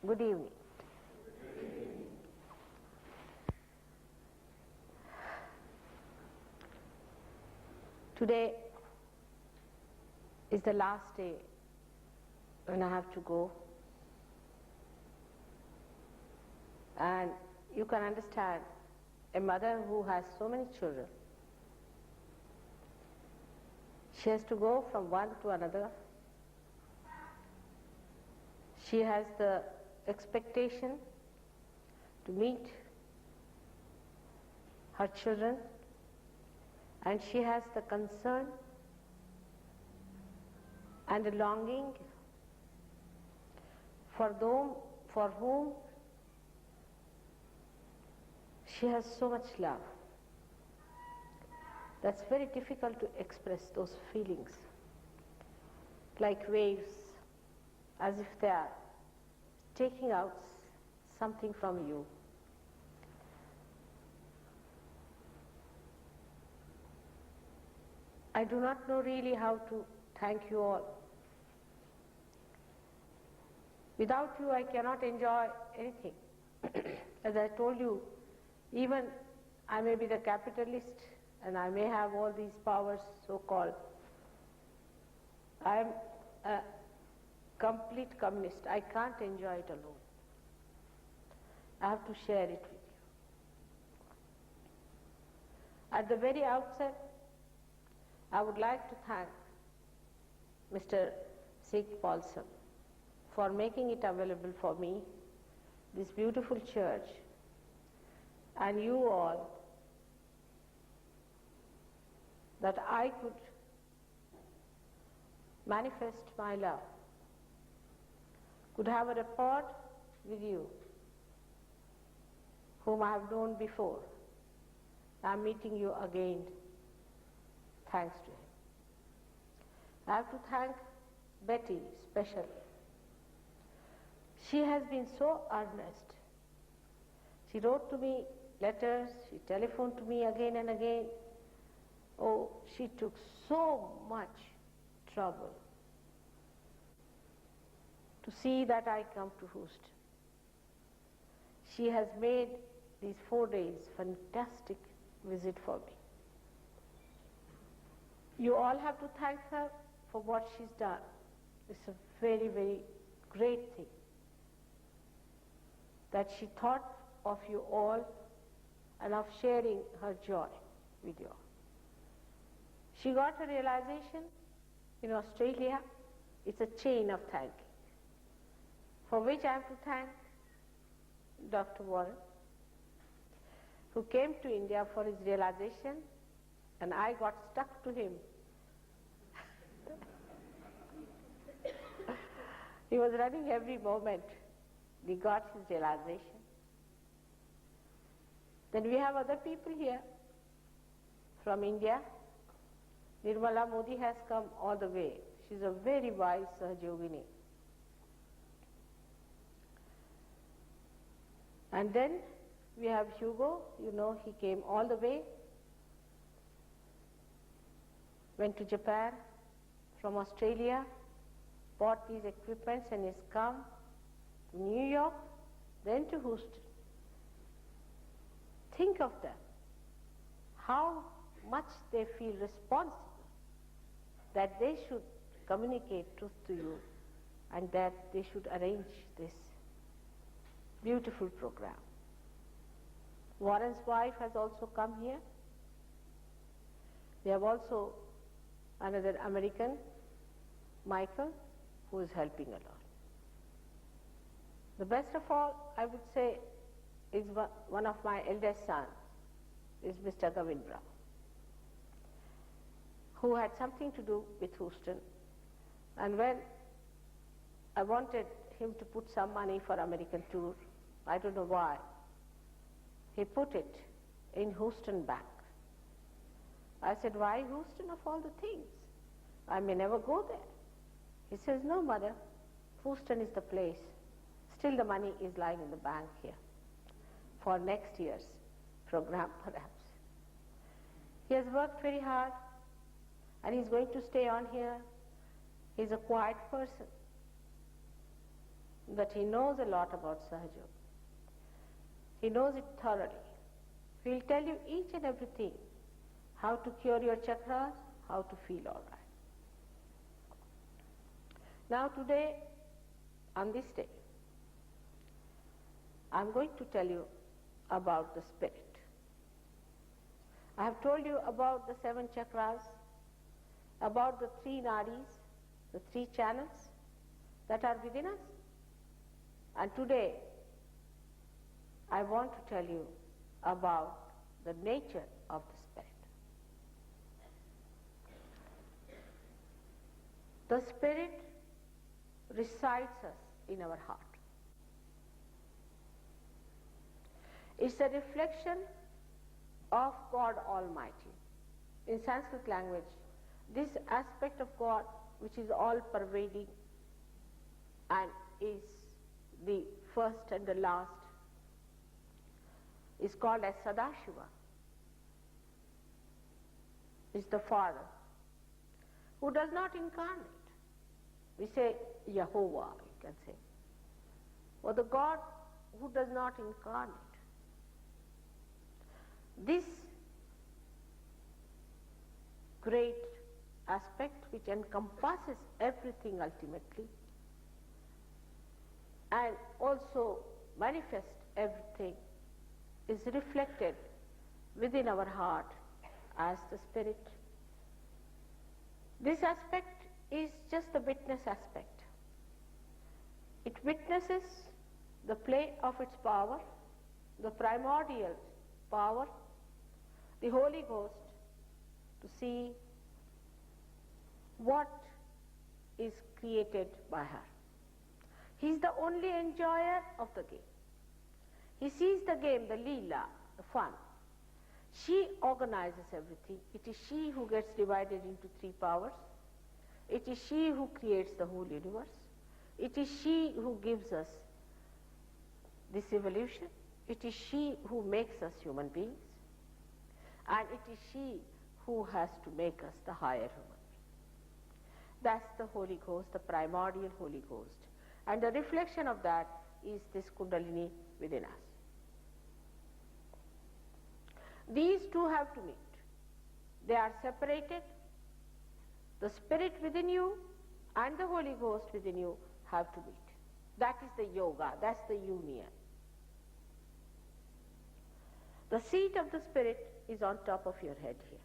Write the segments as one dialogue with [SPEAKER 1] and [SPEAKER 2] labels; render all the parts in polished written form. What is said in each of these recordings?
[SPEAKER 1] Good evening. Today is the last day when I have to go, and you can understand a mother who has so many children. She has to go from one to another. She has the expectation to meet her children, and she has the concern and a longing for whom she has so much love. That's very difficult to express those feelings, like waves, as if they are taking out something from you. I do not know really how to thank you all. Without you, I cannot enjoy anything. As I told you, even I may be the capitalist and I may have all these powers, so-called. I am a complete communist. I can't enjoy it alone. I have to share it with you. At the very outset, I would like to thank Mr. Sig Paulson for making it available for me, this beautiful church, and you all, that I could manifest my love, could have a rapport with you, whom I have known before. I am meeting you again, thanks to him. I have to thank Betty especially. She has been so earnest. She wrote to me letters, she telephoned to me again and again. Oh, she took so much trouble to see that I come to Houston. She has made these 4 days fantastic visit for me. You all have to thank her for what she's done. It's a very, very great thing that she thought of you all and of sharing her joy with you all. She got a realization in Australia. It's a chain of thanking, for which I have to thank Dr. Warren, who came to India for his realization, and I got stuck to him. He was running every moment. We got his realization. Then we have other people here from India. Nirmala Modi has come all the way. She's a very wise Sahajogini. And then we have Hugo. You know, he came all the way, went to Japan from Australia, bought these equipments and has come to New York, then to Houston. Think of them, how much they feel responsible that they should communicate truth to you and that they should arrange this beautiful program. Warren's wife has also come here. We have also another American, Michael, who is helping a lot. The best of all, I would say, is one of my eldest sons, is Mr. Gavin Brown, who had something to do with Houston. And when I wanted him to put some money for American tour, I don't know why, he put it in Houston Bank. I said, why Houston of all the things? I may never go there. He says, no, mother, Houston is the place. Still the money is lying in the bank here for next year's program, perhaps. He has worked very hard and he's going to stay on here. He's a quiet person. that he knows a lot about Sahaja. He knows it thoroughly. He will tell you each and everything, how to cure your chakras, how to feel all right. Now today, on this day, I am going to tell you about the spirit. I have told you about the 7 chakras, about the 3 nadis, the 3 channels that are within us. And today, I want to tell you about the nature of the spirit. The spirit resides us in our heart. It's a reflection of God Almighty. In Sanskrit language, this aspect of God, which is all-pervading and is the first and the last, is called as Sadashiva. Is the Father, who does not incarnate. We say Yehovah, you can say. Or the God who does not incarnate. This great aspect, which encompasses everything ultimately and also manifests everything, is reflected within our heart as the spirit. This aspect is just the witness aspect. It witnesses the play of its power, the primordial power, the Holy Ghost, to see what is created by her. He is the only enjoyer of the game. He sees the game, the leela, the fun. She organizes everything. It is she who gets divided into 3 powers. It is she who creates the whole universe. It is she who gives us this evolution. It is she who makes us human beings. And it is she who has to make us the higher human being. That's the Holy Ghost, the primordial Holy Ghost. And the reflection of that is this Kundalini within us. These two have to meet. They are separated. The spirit within you and the Holy Ghost within you have to meet. That is the yoga, that's the union. The seat of the spirit is on top of your head here.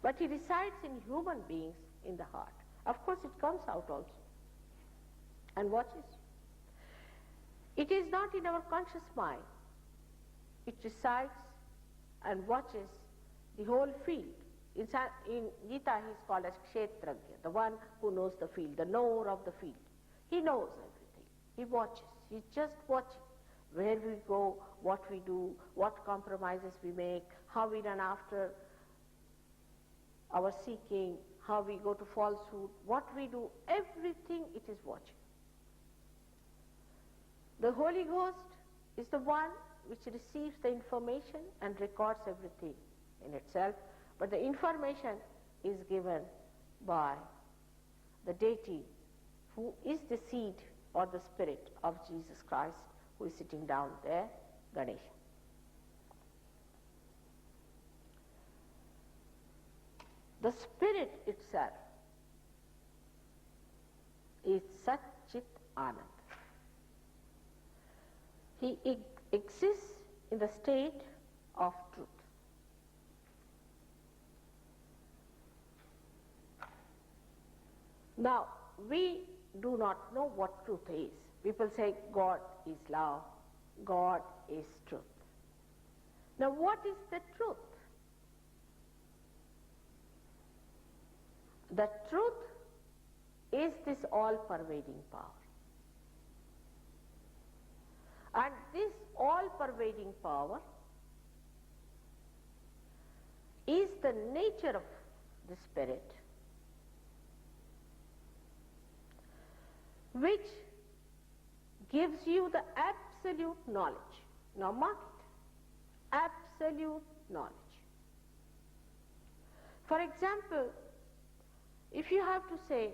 [SPEAKER 1] But he resides in human beings in the heart. Of course it comes out also and watches. It is not in our conscious mind. It resides and watches the whole field. In Gita he is called as Kshetragya, the one who knows the field, the knower of the field. He knows everything. He watches. He's just watching. Where we go, what we do, what compromises we make, how we run after our seeking, how we go to falsehood, what we do, everything it is watching. The Holy Ghost is the one which receives the information and records everything in itself, but the information is given by the deity who is the seed or the spirit of Jesus Christ, who is sitting down there, Ganesha. The spirit itself is Satchit Anand. He exists in the state of truth. Now, we do not know what truth is. People say God is love, God is truth. Now, what is the truth? The truth is this all-pervading power. And this all-pervading power is the nature of the spirit, which gives you the absolute knowledge. Now mark it. Absolute knowledge. For example, if you have to say,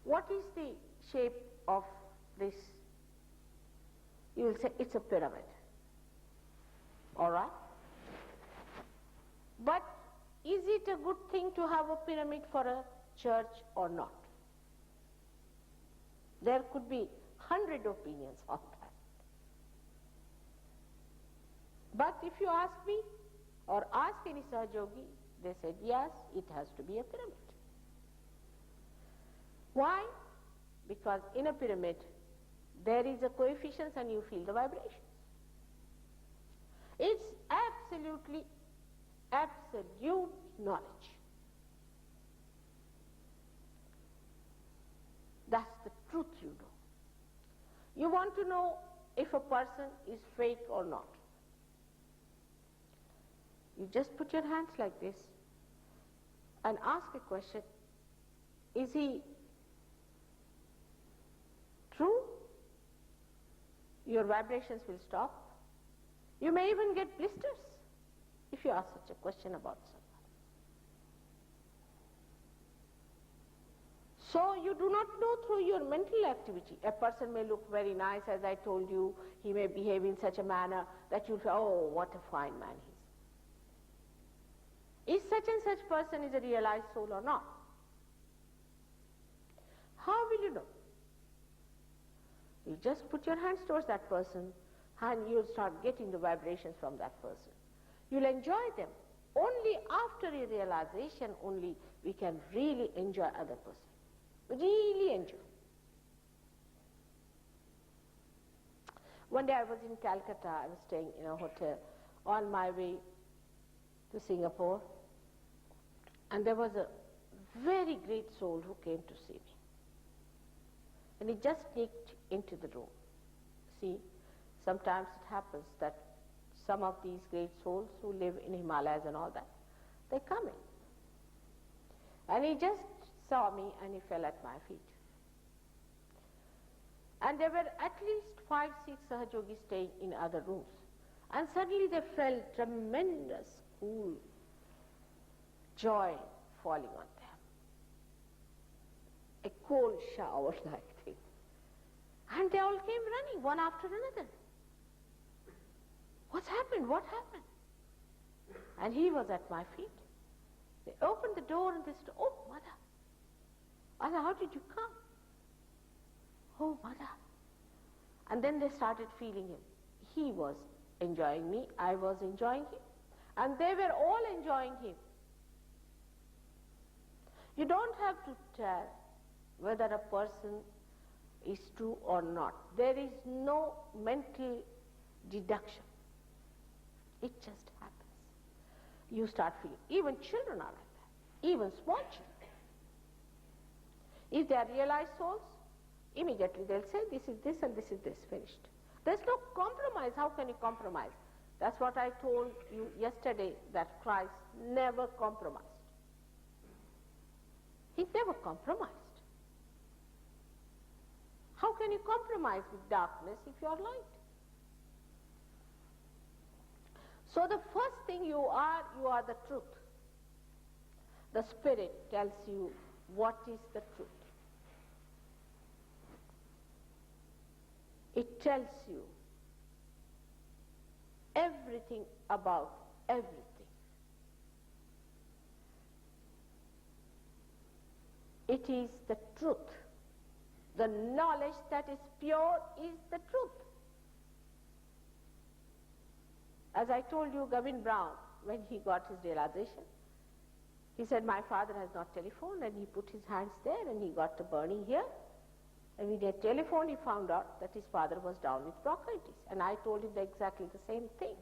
[SPEAKER 1] what is the shape of this, you will say it's a pyramid. All right? But is it a good thing to have a pyramid for a church or not? There could be 100 opinions on that. But if you ask me or ask any Sahajogi, they said yes, it has to be a pyramid. Why? Because in a pyramid there is a coefficient and you feel the vibrations. It's absolute knowledge. That's the truth you know. You want to know if a person is fake or not. You just put your hands like this and ask a question, is he true? Your vibrations will stop. You may even get blisters if you ask such a question about someone. So you do not know through your mental activity. A person may look very nice, as I told you. He may behave in such a manner that you say, oh, what a fine man he is. Is such and such person is a realized soul or not? How will you know? You just put your hands towards that person and you'll start getting the vibrations from that person. You'll enjoy them. Only after a realization only we can really enjoy other person. Really enjoy. One day I was in Calcutta, I was staying in a hotel on my way to Singapore, and there was a very great soul who came to see me. And he just sneaked into the room. See, sometimes it happens that some of these great souls who live in Himalayas and all that, they come in. And he just saw me and he fell at my feet. And there were at least 5, 6 Sahajogis staying in other rooms. And suddenly they felt tremendous, cool joy falling on them. A cold shower like thing. And they all came running, one after another. What's happened? What happened? And he was at my feet. They opened the door and they said, oh, Mother. Mother, how did you come? Oh, Mother. And then they started feeling him. He was enjoying me, I was enjoying him. And they were all enjoying him. You don't have to tell whether a person is true or not. There is no mental deduction. It just happens. You start feeling. Even children are like that. Even small children. If they are realized souls, immediately they'll say, this is this and this is this, finished. There's no compromise. How can you compromise? That's what I told you yesterday, that Christ never compromised. He never compromised. How can you compromise with darkness if you are light? So the first thing you are the truth. The Spirit tells you what is the truth. It tells you everything about everything. It is the truth. The knowledge that is pure is the truth. As I told you, Gavin Brown, when he got his realization, he said, my father has not telephoned, and he put his hands there and he got the burning here. And when he had telephoned, he found out that his father was down with bronchitis. And I told him exactly the same thing.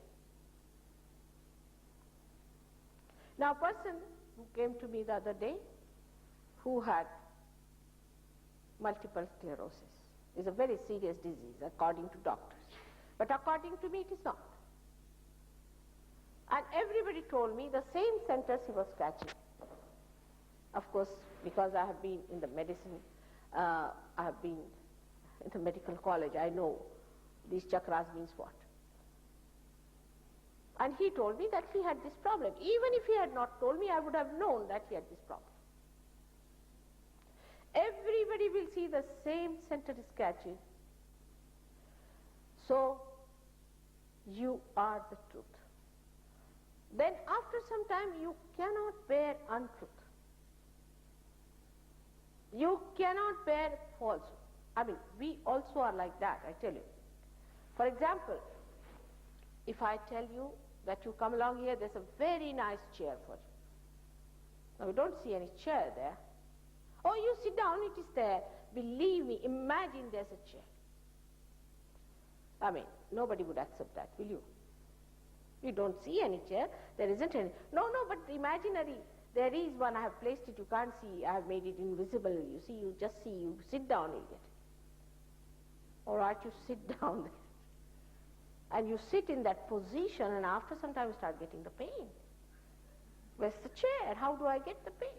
[SPEAKER 1] Now, a person who came to me the other day, who had multiple sclerosis, is a very serious disease according to doctors. But according to me, it is not. And everybody told me the same sentence he was scratching. Of course, because I have been in the medicine, I have been in the medical college, I know these chakras means what. And he told me that he had this problem. Even if he had not told me, I would have known that he had this problem. Everybody will see the same center is catching. So, you are the truth. Then after some time you cannot bear untruth. You cannot bear falsehood. I mean, we also are like that, I tell you. For example, if I tell you that you come along here, there's a very nice chair for you. Now we don't see any chair there. Oh, you sit down, it is there. Believe me, imagine there's a chair. I mean, nobody would accept that, will you? You don't see any chair, there isn't any. No, but imaginary, there is one, I have placed it, you can't see, I have made it invisible, you see, you just see, you sit down, you'll get it. All right, you sit down there. And you sit in that position, and after some time you start getting the pain. Where's the chair? How do I get the pain?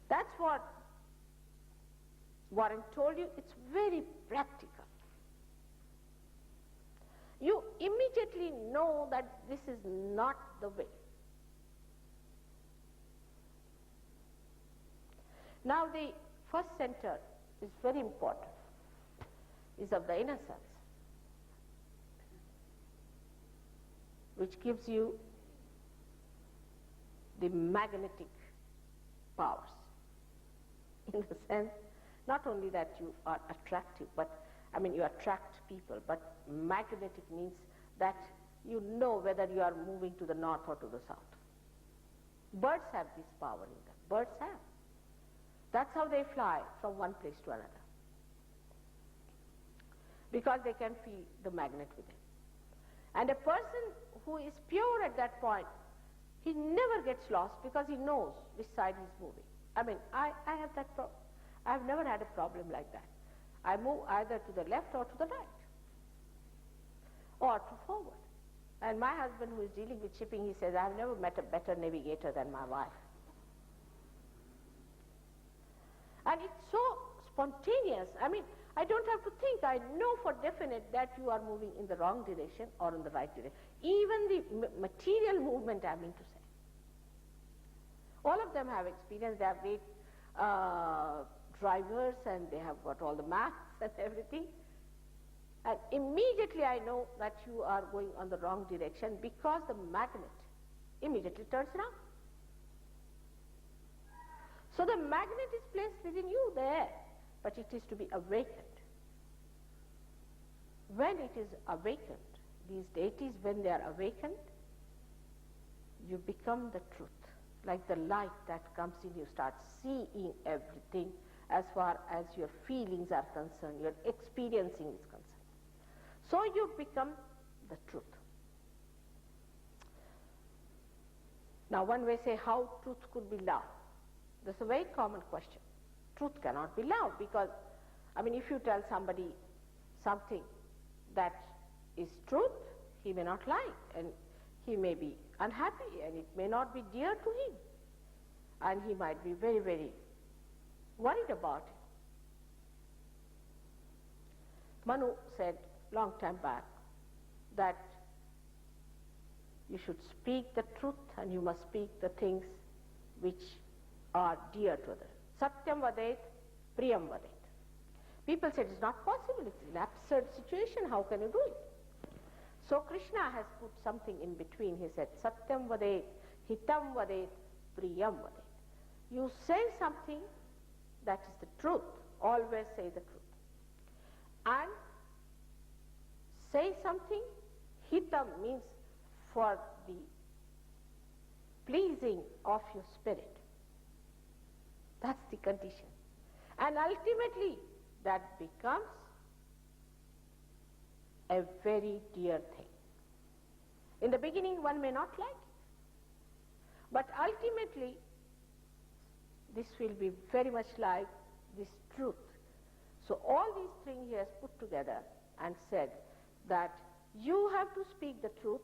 [SPEAKER 1] That's what Warren told you. It's very practical. You immediately know that this is not the way. Now the first center is very important, is of the inner sense, which gives you the magnetic powers. In the sense, not only that you are attractive, but I mean you attract people, but magnetic means that you know whether you are moving to the north or to the south. Birds have this power in them. Birds have. That's how they fly from one place to another. Because they can feel the magnet within. And a person who is pure at that point, he never gets lost because he knows which side he's moving. I mean, I have that problem. I've never had a problem like that. I move either to the left or to the right, or to forward. And my husband, who is dealing with shipping, he says, I've never met a better navigator than my wife. And it's so spontaneous. I mean, I don't have to think. I know for definite that you are moving in the wrong direction or in the right direction. Even the material movement, I mean to say. All of them have experience. They have great drivers, and they have got all the maths and everything. And immediately I know that you are going on the wrong direction because the magnet immediately turns around. So the magnet is placed within you there, but it is to be awakened. When it is awakened, these deities, when they are awakened, you become the truth. Like the light that comes in, you start seeing everything as far as your feelings are concerned, your experiencing is concerned. So you become the truth. Now one may say, how truth could be love? That's a very common question. Truth cannot be love because, I mean, if you tell somebody something that is truth, he may not like, and he may be unhappy, and it may not be dear to him, and he might be very, very worried about it. Manu said long time back that you should speak the truth, and you must speak the things which are dear to others. Satyam vadet, priyam vadet. People said it's not possible, it's an absurd situation, how can you do it? So Krishna has put something in between. He said, Satyam vadet, hitam vadet, priyam vadet. You say something that is the truth, always say the truth. And say something, hitam means for the pleasing of your spirit. That's the condition. And ultimately, that becomes a very dear thing. In the beginning, one may not like it. But ultimately, this will be very much like this truth. So all these things he has put together and said that you have to speak the truth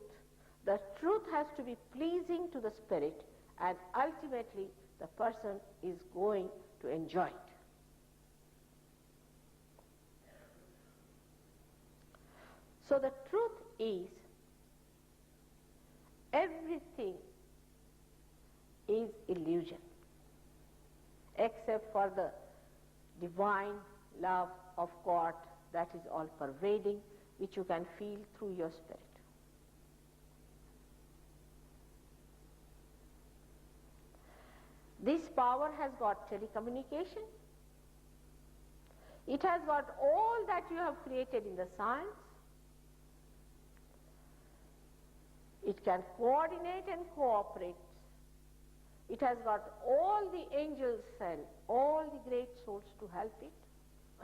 [SPEAKER 1] has to be pleasing to the spirit, and ultimately the person is going to enjoy it. So the truth is, everything is illusion. except for the divine love of God that is all pervading, which you can feel through your spirit. This power has got telecommunication. It has got all that you have created in the science. It can coordinate and cooperate. It has got all the angels and all the great souls to help it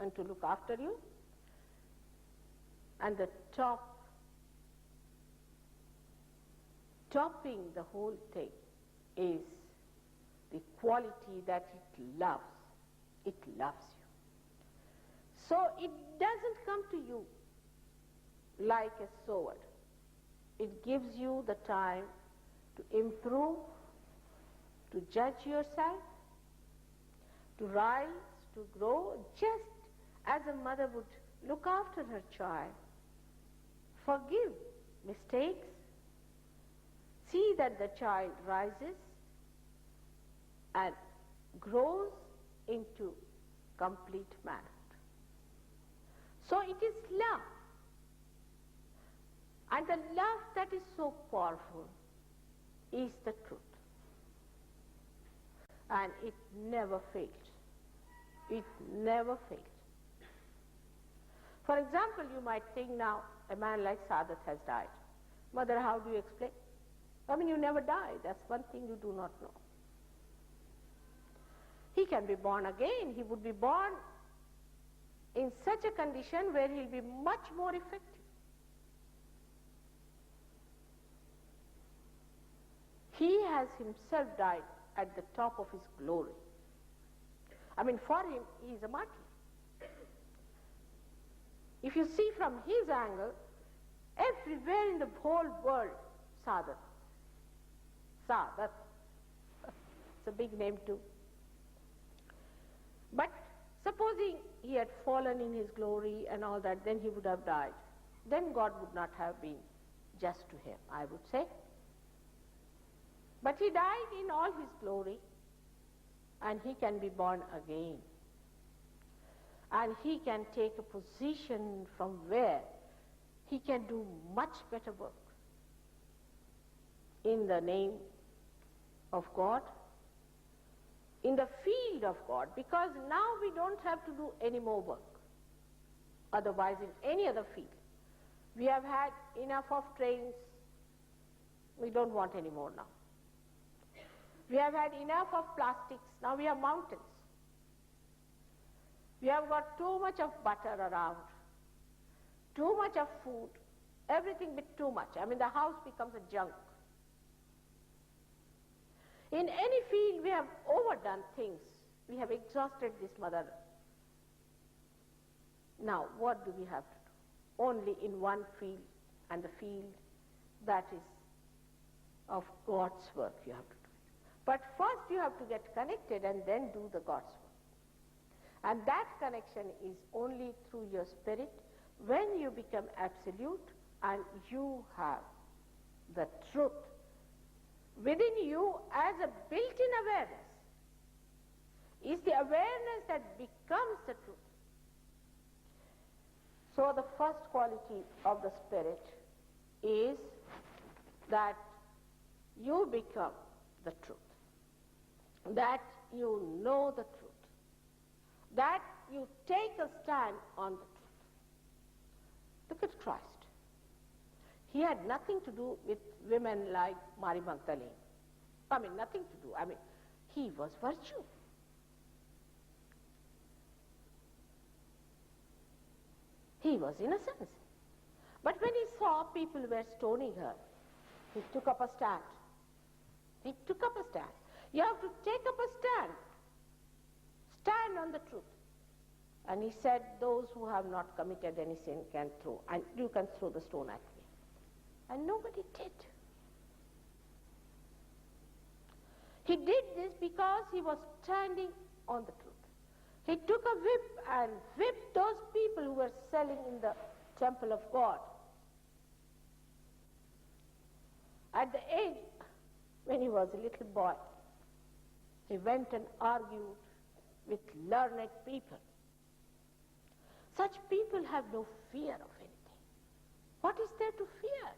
[SPEAKER 1] and to look after you. And the topping the whole thing is the quality that it loves. It loves you. So it doesn't come to you like a sword. It gives you the time to improve, to judge yourself, to rise, to grow, just as a mother would look after her child. Forgive mistakes. See that the child rises and grows into complete manhood. So it is love. And the love that is so powerful is the truth. And it never fails. It never fails. For example, you might think now, a man like Sahaja has died. Mother, how do you explain? I mean, you never die. That's one thing you do not know. He can be born again. He would be born in such a condition where he'll be much more effective. He has himself died at the top of his glory. I mean, for him, he is a martyr. If you see from his angle, everywhere in the whole world, Sahaja. Sahaja. It's a big name too. But supposing he had fallen in his glory and all that, then he would have died. Then God would not have been just to him, I would say. But he died in all his glory, and he can be born again. And he can take a position from where he can do much better work in the name of God, in the field of God, because now we don't have to do any more work. Otherwise, in any other field, we have had enough of trains. We don't want any more now. We have had enough of plastics. Now we have mountains. We have got too much of butter around, too much of food, everything bit too much. I mean, the house becomes a junk. In any field, we have overdone things. We have exhausted this mother. Now, what do we have to do? Only in one field, and the field that is of God's work you have to do it. But first you have to get connected and then do the God's work. And that connection is only through your spirit when you become absolute and you have the truth within you as a built-in awareness. Is the awareness that becomes the truth. So the first quality of the spirit is that you become the truth, that you know the truth, that you take a stand on the truth. Look at Christ. He had nothing to do with women like Mary Magdalene. I mean, nothing to do. I mean, he was virtue. He was innocence. But when he saw people were stoning her, he took up a stand. He took up a stand. You have to take up a stand. Stand on the truth. And he said, those who have not committed any sin can throw, and you can throw the stone at me. And nobody did. He did this because he was standing on the truth. He took a whip and whipped those people who were selling in the temple of God. At the age when he was a little boy, he went and argued with learned people. Such people have no fear of anything. What is there to fear?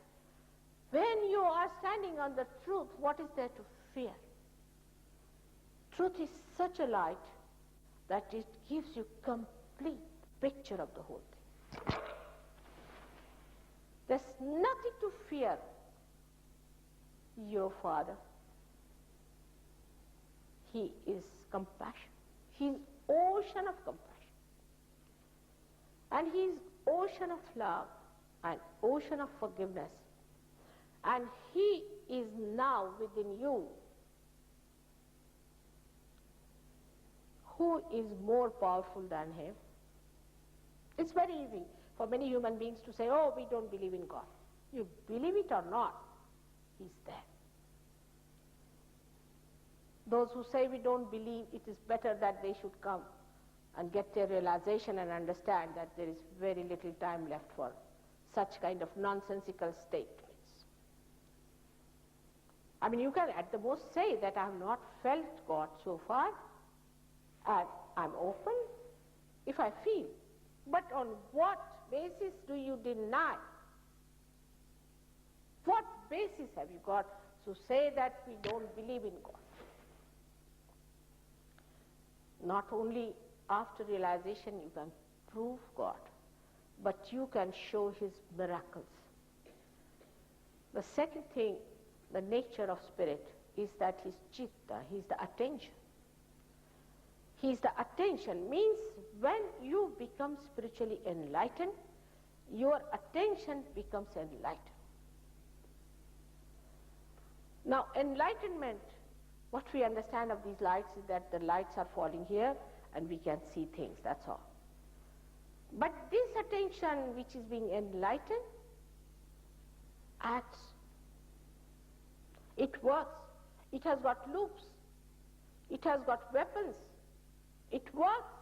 [SPEAKER 1] When you are standing on the truth, what is there to fear? Truth is such a light that it gives you complete picture of the whole thing. There's nothing to fear. Your Father, He is compassion. He is ocean of compassion. And He is ocean of love and ocean of forgiveness. And He is now within you. Who is more powerful than Him? It's very easy for many human beings to say, oh, we don't believe in God. You believe it or not, He's there. Those who say we don't believe, it is better that they should come and get their realization and understand that there is very little time left for such kind of nonsensical statements. I mean, you can at the most say that I have not felt God so far, and I'm open if I feel. But on what basis do you deny? What basis have you got to say that we don't believe in God? Not only after realization you can prove God, but you can show His miracles. The second thing, the nature of spirit, is that He's chitta, He's the attention. He's the attention, means when you become spiritually enlightened, your attention becomes enlightened. Now, enlightenment, what we understand of these lights is that the lights are falling here and we can see things, that's all. But this attention which is being enlightened acts. It works. It has got loops. It has got weapons. It works.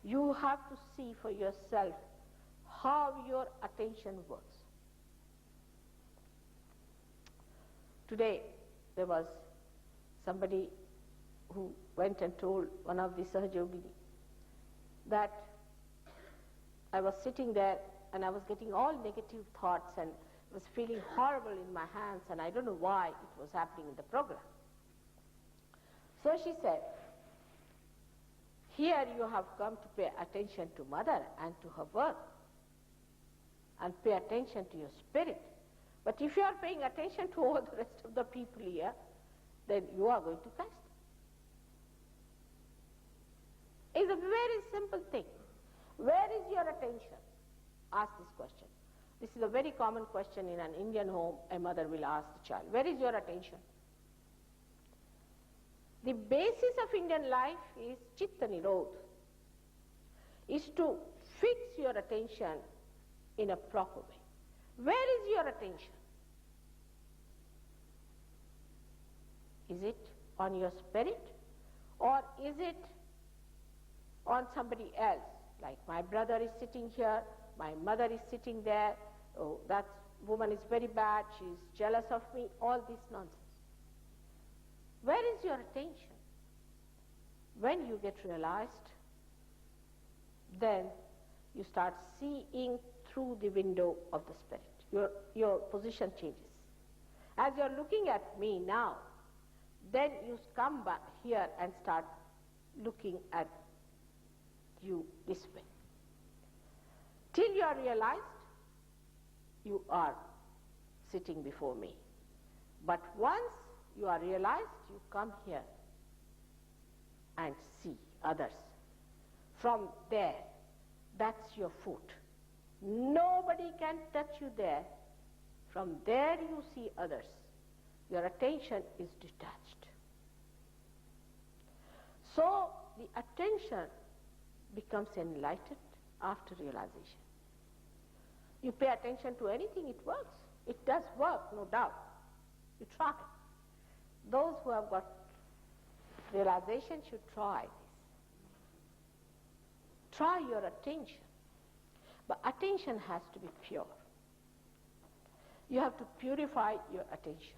[SPEAKER 1] You have to see for yourself how your attention works. Today, there was somebody who went and told one of the Sahajogini that I was sitting there and I was getting all negative thoughts and was feeling horrible in my hands, and I don't know why it was happening in the program. So she said, here you have come to pay attention to Mother and to her work and pay attention to your spirit. But if you are paying attention to all the rest of the people here, then you are going to catch them. It's a very simple thing. Where is your attention? Ask this question. This is a very common question in an Indian home. A mother will ask the child, where is your attention? The basis of Indian life is chitta nirodha, is to fix your attention in a proper way. Where is your attention? Is it on your spirit, or is it on somebody else? Like my brother is sitting here, my mother is sitting there, oh, that woman is very bad, she is jealous of me, all this nonsense. Where is your attention? When you get realized, then you start seeing through the window of the spirit. Your position changes. As you are looking at me now, then you come back here and start looking at you this way. Till you are realized, you are sitting before me. But once you are realized, you come here and see others. From there, that's your foot. Nobody can touch you there. From there you see others. Your attention is detached. So the attention becomes enlightened after realization. You pay attention to anything, it works. It does work, no doubt. You try. Those who have got realization should try this. Try your attention. But attention has to be pure. You have to purify your attention.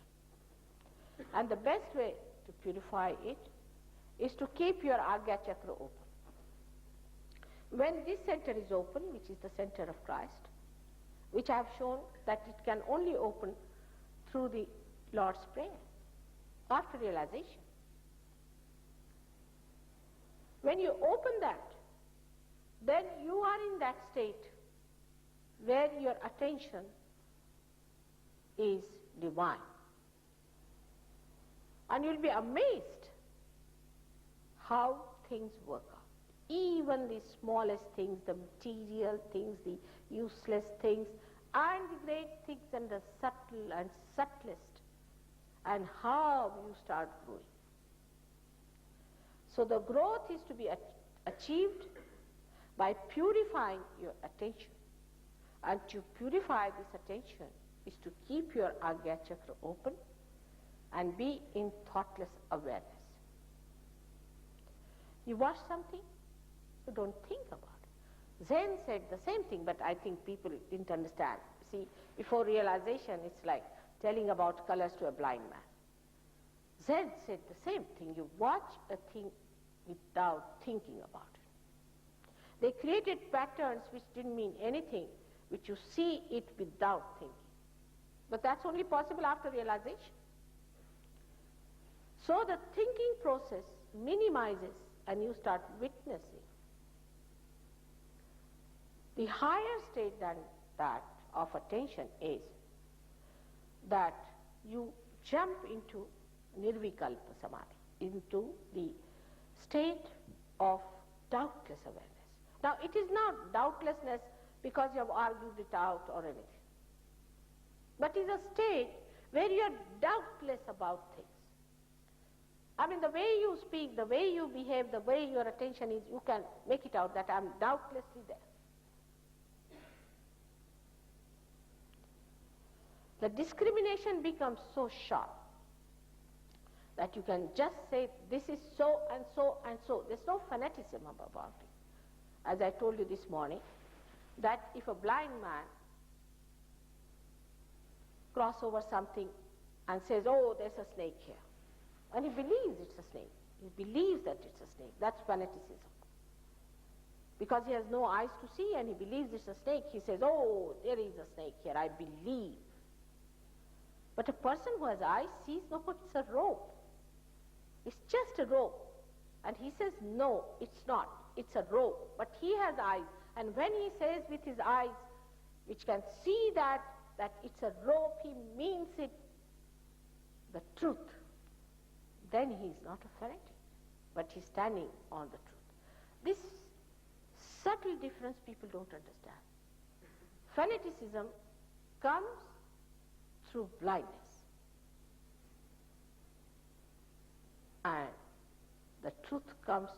[SPEAKER 1] And the best way to purify it is to keep your Agya Chakra open. When this center is open, which is the center of Christ, which I have shown that it can only open through the Lord's Prayer, after realization. When you open that, then you are in that state where your attention is divine. And you'll be amazed how things work out. Even the smallest things, the material things, the useless things, and the great things, and the subtle and subtlest, and how you start growing. So the growth is to be achieved by purifying your attention. And to purify this attention is to keep your Agya Chakra open and be in thoughtless awareness. You watch something, you don't think about it. Zen said the same thing, but I think people didn't understand. See, before realization, it's like telling about colors to a blind man. Zen said the same thing. You watch a thing without thinking about it. They created patterns which didn't mean anything, which you see it without thinking. But that's only possible after realization. So the thinking process minimizes and you start witnessing. The higher state than that of attention is that you jump into nirvikalpa samadhi, into the state of doubtless awareness. Now it is not doubtlessness because you have argued it out or anything, but it is a state where you are doubtless about things. I mean, the way you speak, the way you behave, the way your attention is, you can make it out that I am doubtlessly there. The discrimination becomes so sharp that you can just say this is so and so and so. There's no fanaticism about it. As I told you this morning, that if a blind man crosses over something and says, oh, there's a snake here, and he believes it's a snake, he believes that it's a snake, that's fanaticism. Because he has no eyes to see and he believes it's a snake, he says, oh, there is a snake here, I believe. But a person who has eyes sees, no, it's a rope. It's just a rope. And he says, no, it's not. It's a rope. But he has eyes. And when he says with his eyes, which can see that it's a rope, he means it, the truth. Then he is not a fanatic, but he's standing on the truth. This subtle difference people don't understand. Fanaticism comes through blindness. And the truth comes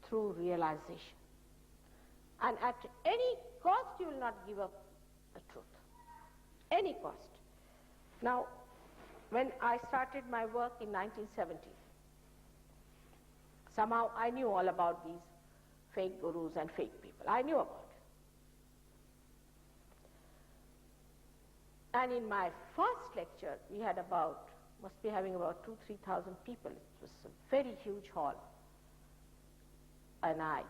[SPEAKER 1] through realization. And at any cost you will not give up the truth. Any cost. Now, when I started my work in 1970, somehow I knew all about these fake gurus and fake people. I knew about it. And in my first lecture, we had must be having about 2,000-3,000 people. It was a very huge hall. And I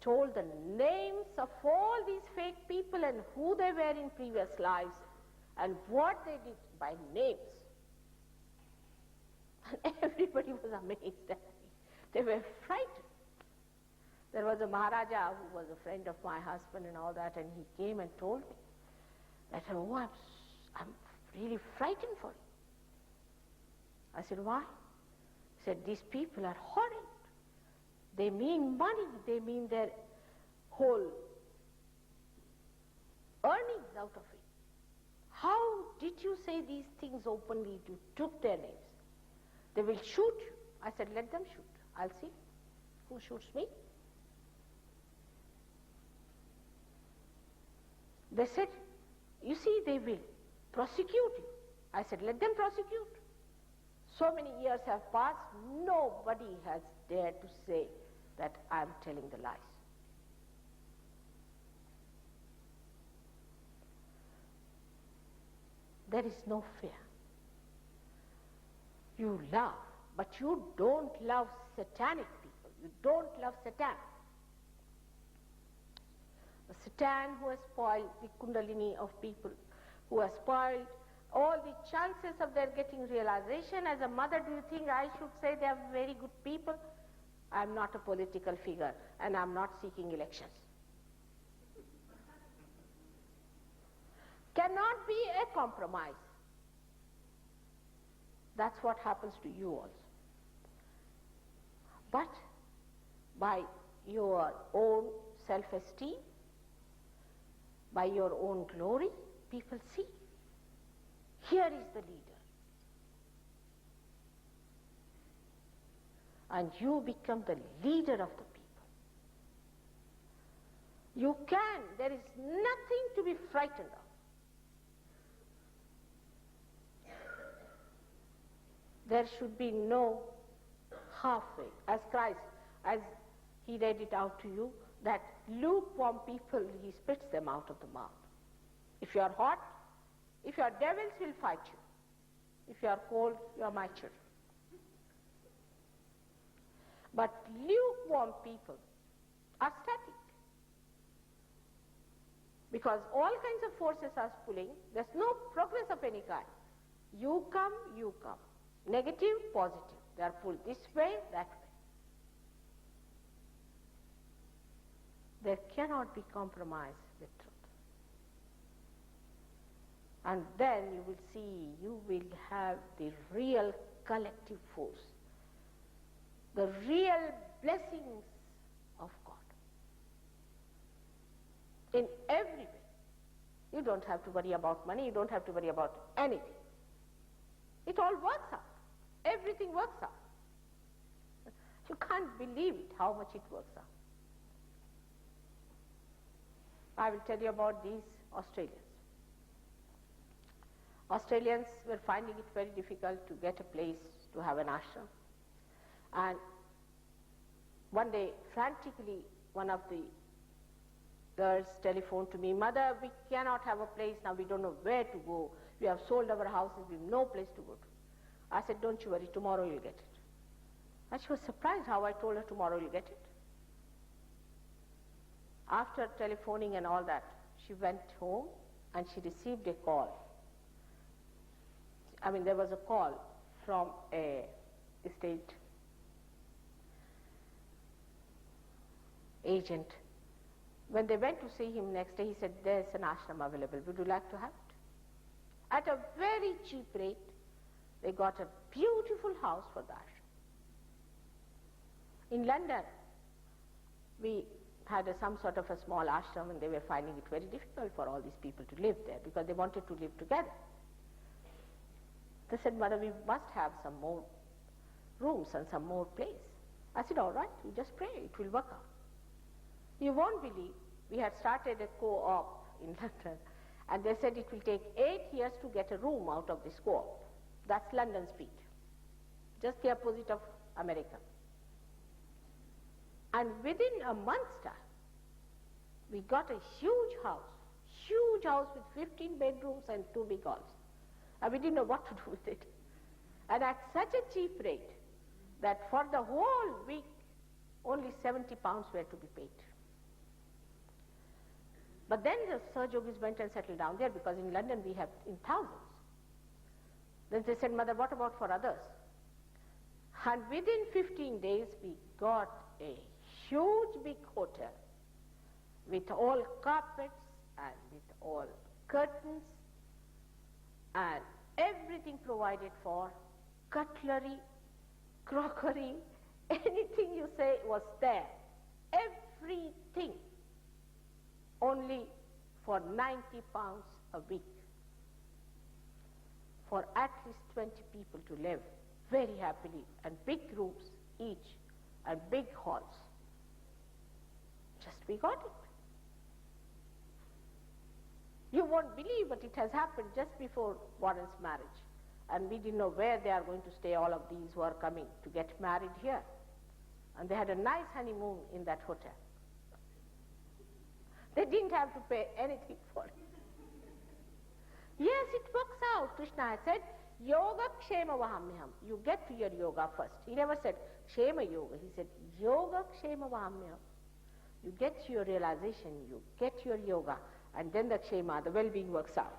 [SPEAKER 1] told the names of all these fake people and who they were in previous lives and what they did by names. And everybody was amazed at me. They were frightened. There was a Maharaja who was a friend of my husband and all that, and he came and told me that, oh, I'm really frightened for you. I said, why? He said, these people are horrid. They mean money. They mean their whole earnings out of it. How did you say these things openly? You took their names. They will shoot you. I said, let them shoot. I'll see who shoots me. They said, you see, they will prosecute you. I said, let them prosecute. So many years have passed, nobody has dared to say that I am telling the lies. There is no fear. You love, but you don't love satanic people. You don't love Satan. The Satan who has spoiled the kundalini of people, who has spoiled all the chances of their getting realization. As a mother, do you think I should say they are very good people? I'm not a political figure, and I'm not seeking elections. Cannot be a compromise. That's what happens to you also. But by your own self-esteem, by your own glory, people see, here is the leader. And you become the leader of the people. You can, there is nothing to be frightened of. There should be no halfway. As Christ, as he read it out to you, that lukewarm people, he spits them out of the mouth. If you are hot, if you are devils, will fight you. If you are cold, you are my children. But lukewarm people are static. Because all kinds of forces are pulling, there's no progress of any kind. You come, you come. Negative, positive. They are pulled this way, that way. There cannot be compromise with truth. And then you will see, you will have the real collective force, the real blessings of God in every way. You don't have to worry about money, you don't have to worry about anything. It all works out. Everything works out. You can't believe it, how much it works out. I will tell you about these Australians. Australians were finding it very difficult to get a place to have an ashram. And one day, frantically, one of the girls telephoned to me, "Mother, we cannot have a place now, we don't know where to go. We have sold our houses, we have no place to go to." I said, "Don't you worry, tomorrow you'll get it." And she was surprised how I told her tomorrow you'll get it. After telephoning and all that, she went home and she received a call. I mean, there was a call from a estate agent. When they went to see him next day, he said, "There's an ashram available. Would you like to have it?" At a very cheap rate, they got a beautiful house for the ashram. In London, we had some sort of a small ashram, and they were finding it very difficult for all these people to live there because they wanted to live together. They said, "Mother, we must have some more rooms and some more place." I said, "All right, you just pray, it will work out." You won't believe, we had started a co-op in London, and they said it will take 8 years to get a room out of this co-op. That's London speed, just the opposite of America. And within a month's time, we got a huge house with 15 bedrooms and 2 big halls. And we didn't know what to do with it. And at such a cheap rate that for the whole week, only £70 were to be paid. But then the Sir Yogis went and settled down there because in London we have in thousands. Then they said, "Mother, what about for others?" And within 15 days, we got a huge big hotel with all carpets and with all curtains and everything provided for, cutlery, crockery, anything you say was there. Everything. Only for £90 a week. For at least 20 people to live very happily, and big rooms each and big halls. Just we got it. You won't believe, but it has happened just before Warren's marriage. And we didn't know where they are going to stay, all of these who are coming to get married here. And they had a nice honeymoon in that hotel. They didn't have to pay anything for it. Yes, it works out. Krishna has said, Yoga kshema vahamyaham. You get to your yoga first. He never said kshema yoga. He said yoga kshema vahamyaham. You get your realization, you get your yoga, and then the kshema, the well-being works out.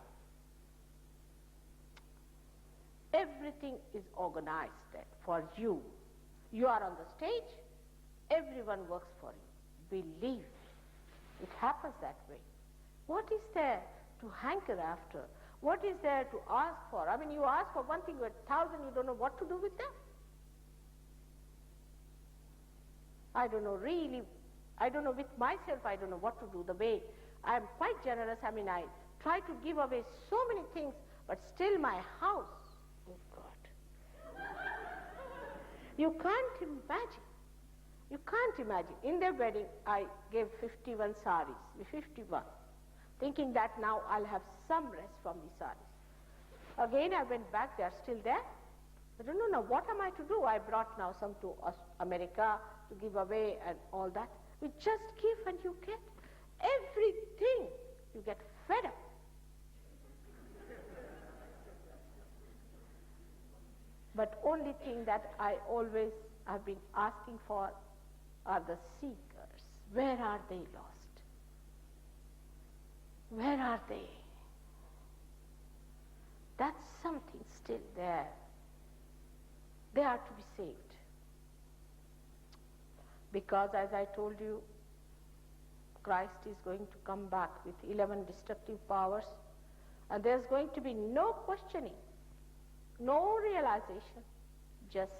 [SPEAKER 1] Everything is organized there for you. You are on the stage, everyone works for you. Believe it happens that way. What is there to hanker after? What is there to ask for? I mean, you ask for one thing, you have 1,000, you don't know what to do with them. I don't know really, I don't know with myself, I don't know what to do. The way I am quite generous, I mean, I try to give away so many things, but still my house, oh God. You can't imagine. You can't imagine. In their wedding, I gave 51 saris, 51, thinking that now I'll have some rest from the saris. Again, I went back, they are still there. I don't know now, what am I to do? I brought now some to America to give away and all that. We just give and you get everything. You get fed up. But only thing that I always have been asking for are the seekers. Where are they lost? Where are they? That's something still there. They are to be saved. Because as I told you, Christ is going to come back with 11 destructive powers, and there's going to be no questioning, no realization, just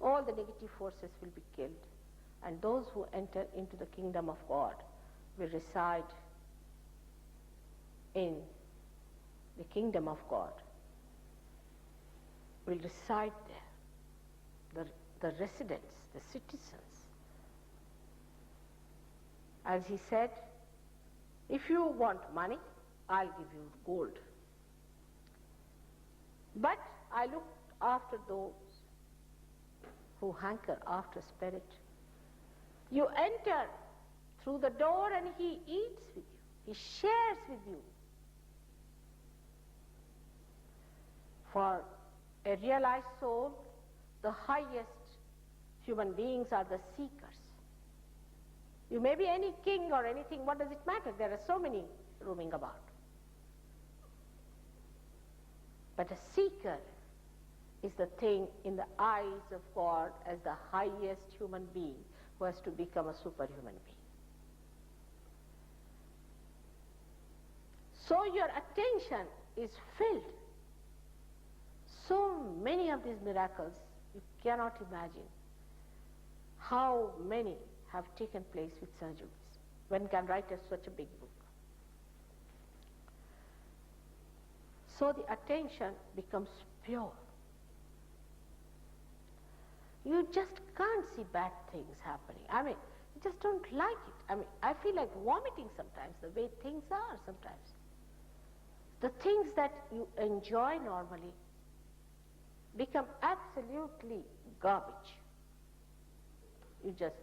[SPEAKER 1] all the negative forces will be killed, and those who enter into the kingdom of God will reside in the kingdom of God, will reside there, the residents, the citizens. As he said, if you want money, I'll give you gold. But I look after those who hanker after spirit. You enter through the door and he eats with you. He shares with you. For a realized soul, the highest human beings are the seekers. You may be any king or anything, what does it matter? There are so many roaming about. But a seeker is the thing in the eyes of God as the highest human being who has to become a superhuman being. So your attention is filled. So many of these miracles, you cannot imagine how many have taken place with surgeries. One can write such a big book. So the attention becomes pure. You just can't see bad things happening. I mean, you just don't like it. I mean, I feel like vomiting sometimes, the way things are sometimes. The things that you enjoy normally become absolutely garbage. You just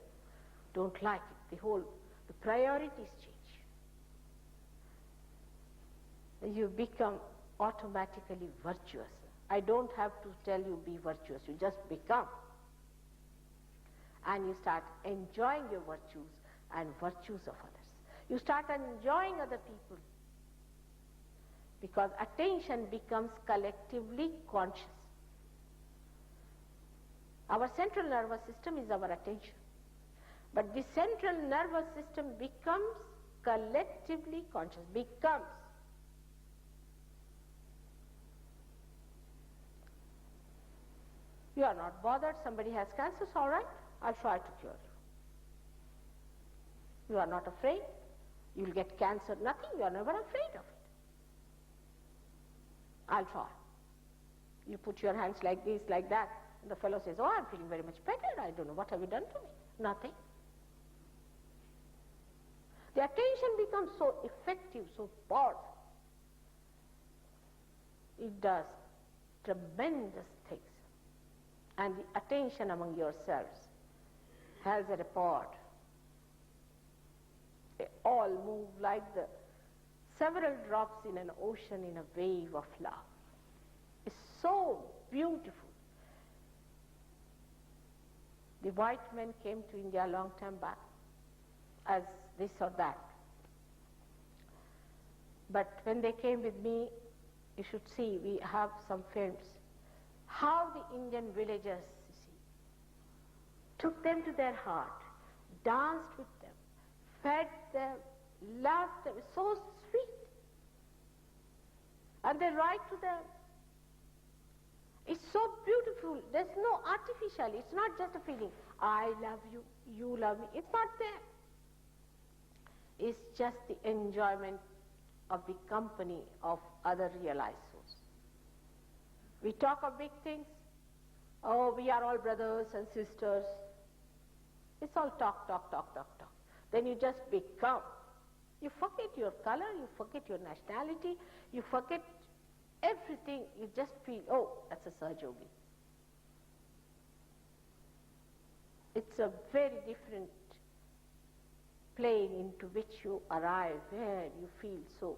[SPEAKER 1] don't like it. The priorities change. You become automatically virtuous. I don't have to tell you be virtuous. You just become. And you start enjoying your virtues and virtues of others. You start enjoying other people. Because attention becomes collectively conscious. Our central nervous system is our attention. But the central nervous system becomes collectively conscious. Becomes. You are not bothered. Somebody has cancer, all right. I'll try to cure you. You are not afraid. You will get cancer, nothing. You are never afraid of it. I'll try. You put your hands like this, like that. And the fellow says, oh, I'm feeling very much better. I don't know. What have you done to me? Nothing. The attention becomes so effective, so powerful. It does tremendous things. And the attention among yourselves has a rapport. They all move like the several drops in an ocean in a wave of love. It's so beautiful. The white men came to India a long time back as this or that. But when they came with me, you should see, we have some films, how the Indian villagers, you see, took them to their heart, danced with them, fed them, loved them, so sweet. And they write to them. It's so beautiful. There's no artificial. It's not just a feeling, I love you, you love me. It's not there. It's just the enjoyment of the company of other realized souls. We talk of big things. Oh, we are all brothers and sisters. It's all talk, talk, talk, talk, talk. Then you just become. You forget your color, you forget your nationality, you forget everything. You just feel, oh, that's a Sahaja. It's a very different plane into which you arrive, where you feel so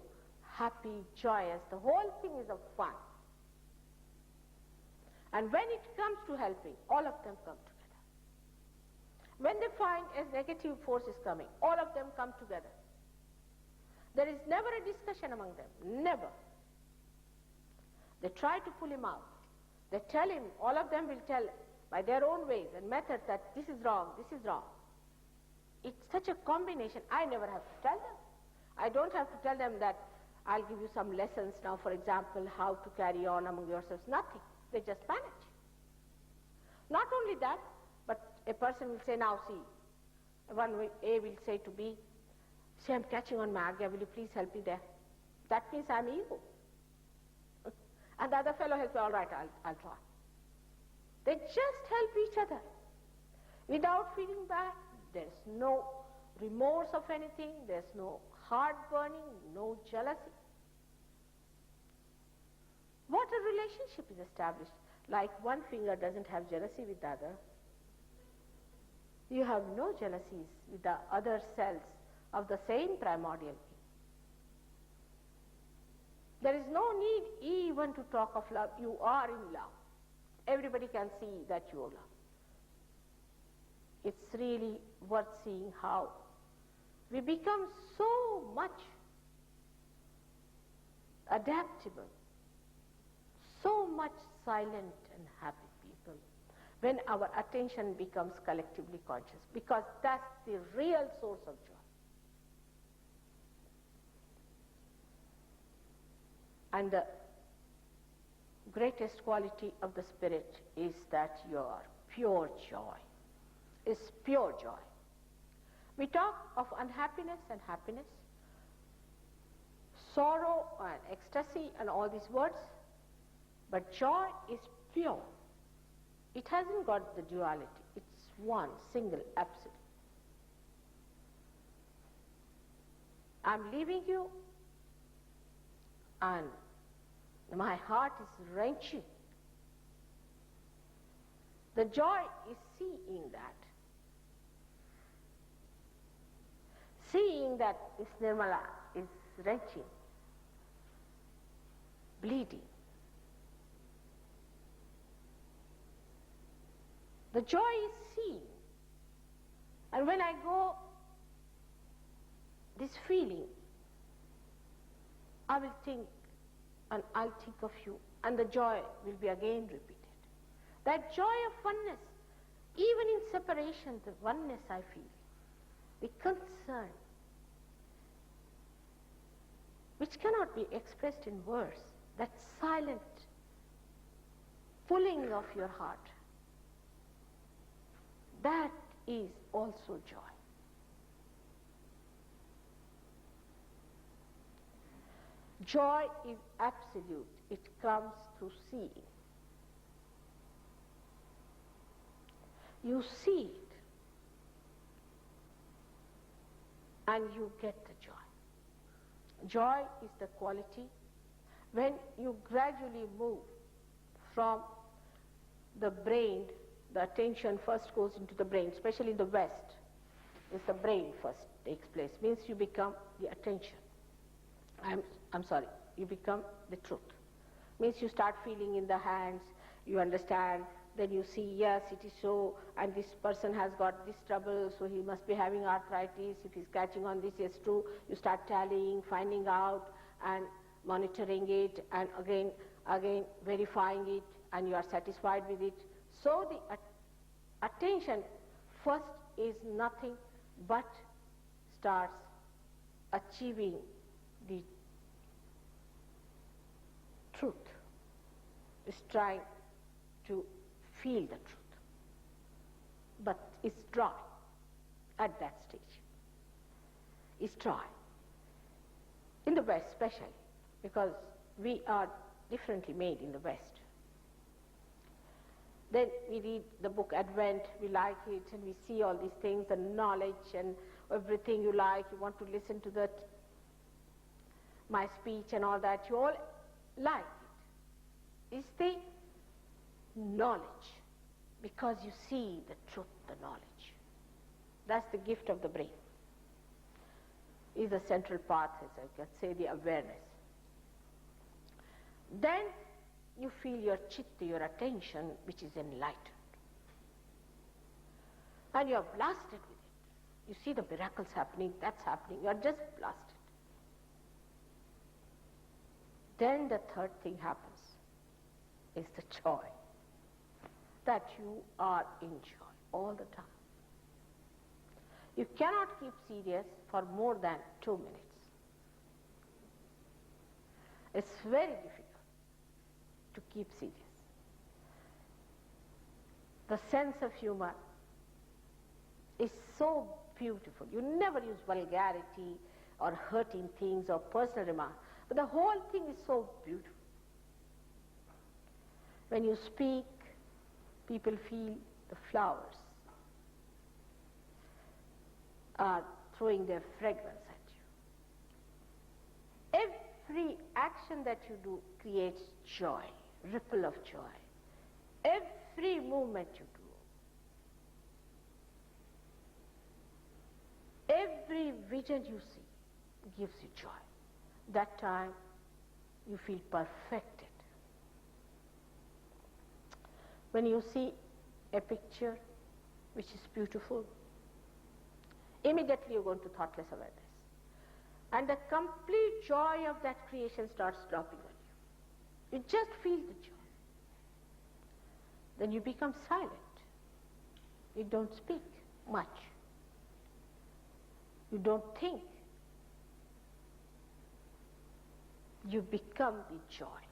[SPEAKER 1] happy, joyous. The whole thing is of fun. And when it comes to helping, all of them come together. When they find a negative force is coming, all of them come together. There is never a discussion among them, never. They try to pull him out. They tell him, all of them will tell by their own ways and methods that this is wrong, this is wrong. It's such a combination. I never have to tell them. I don't have to tell them that I'll give you some lessons now, for example, how to carry on among yourselves. Nothing. They just manage. Not only that, but a person will say, now see, A will say to B, see, I'm catching on my agya, will you please help me there? That means I'm evil. And the other fellow will say, all right, I'll try. They just help each other without feeling bad. There's no remorse of anything. There's no heart burning, no jealousy. What a relationship is established. Like one finger doesn't have jealousy with the other. You have no jealousies with the other cells of the same primordial being. There is no need even to talk of love. You are in love. Everybody can see that you are love. It's really worth seeing how we become so much adaptable, so much silent and happy people when our attention becomes collectively conscious, because that's the real source of joy. And the greatest quality of the spirit is that your pure joy is pure joy. We talk of unhappiness and happiness, sorrow and ecstasy and all these words, but joy is pure. It hasn't got the duality. It's one, single, absolute. I'm leaving you and my heart is wrenching. The joy is seeing that. Seeing that this Nirmala is wrenching, bleeding. The joy is seeing. And when I go, this feeling, I will think, and I'll think of you, and the joy will be again repeated. That joy of oneness, even in separation, the oneness I feel, the concern, which cannot be expressed in words, that silent pulling of your heart, that is also joy. Joy is absolute. It comes through seeing. You see it, and you get the joy. Joy is the quality when you gradually move from the brain. The attention first goes into the brain, especially in the West. It's the brain first takes place. Means you become the attention. I'm sorry, you become the truth. Means you start feeling in the hands, you understand, then you see, yes, it is so, and this person has got this trouble, so he must be having arthritis, if he's catching on this, yes, true. You start tallying, finding out, and monitoring it, and again verifying it, and you are satisfied with it. So the attention first is nothing but starts achieving the truth, is trying to feel the truth, but it's dry at that stage. It's dry. In the West especially, because we are differently made in the West. Then we read the book Advent, we like it, and we see all these things, the knowledge and everything you like, you want to listen to that, my speech and all that, you all like it. It's the knowledge, because you see the truth, the knowledge. That's the gift of the brain. Is the central part, as I can say, the awareness. Then you feel your chitta, your attention, which is enlightened. And you are blasted with it. You see the miracles happening, that's happening, you are just blasted. Then the third thing happens, is the joy. That you are in joy all the time. You cannot keep serious for more than 2 minutes. It's very difficult to keep serious. The sense of humor is so beautiful. You never use vulgarity or hurting things or personal remarks, but the whole thing is so beautiful. When you speak, people feel the flowers are throwing their fragrance at you. Every action that you do creates joy, ripple of joy. Every movement you do, every vision you see gives you joy. That time you feel perfected. When you see a picture which is beautiful, immediately you go into thoughtless awareness. And the complete joy of that creation starts dropping on you. You just feel the joy. Then you become silent. You don't speak much. You don't think. You become the joy,